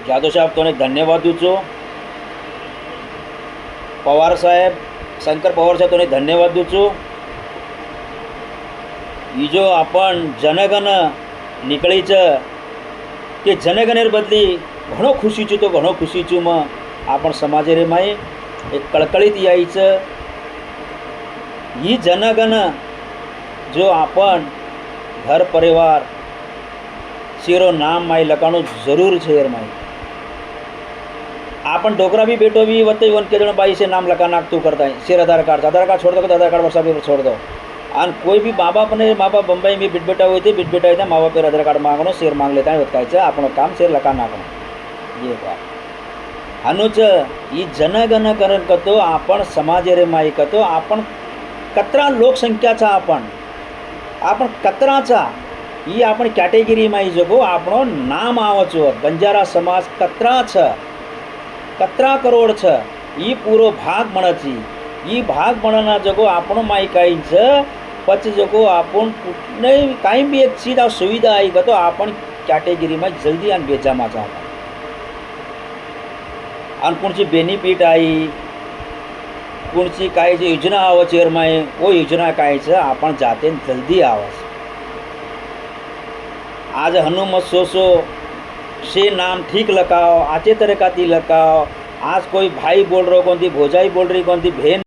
जाधव साहेब तो धन्यवाद दूचो। पवार साहेब, शंकर पवार साहेब तो धन्यवाद दूचो। ही जो आपण जनगण निकळीच के जनगणेर बदली घणो खुशीचू तो घणो खुशीचू मग आपण समाजे माई एक कळकळीत यायचं। ही जनगण जो आपण घर परिवार शिरो नाम माई लकाणो जरूर शेर माई आपण डोकरा भी बेटो भी वते वन के जण बाई से नाम लका नाख तू करता है शेर आधार कार्ड छोड़ दो, आधार कार्ड वर्षा भी छोड़ दो। और कोई भी माँ बाप ने माँ बाप बम्बई में बिट बेटा हुए थे, बिट बेटा था माँ बाप पर आधार कार्ड मांगनो शेर मांग लेता है बताए अपनो काम शेर लका नाखनो। ये बात हानुच ही जनगण करण कतो आपण समाजे रे माई कतो आपण कतरा लोकसंख्याचा आपण कतराचा ही आपण कॅटेगरी माई जगो आपणो नाम आवचो बंजारा समाज कतरा करोड़ छ ही पूरो भाग म्हणची ही भाग म्हणना जगो आपण माई काहीच पच जगो आपण कुठने काही भी एक चीज सुविधा आई तो आपण कॅटेगरी में जल्दी आणि बेजामा जाता आणि कोणची बेनिफिट आई कोणची काय जी योजना आव चेअरमाय वो योजना कायच आपण जाते जल्दी आवाज आज हनुमत सोसो से नाम ठीक लकाओ आचे तरह का ती लकाओ। आज कोई भाई बोल रहा कौन थी भोजाई बोल रही कौन थी बहन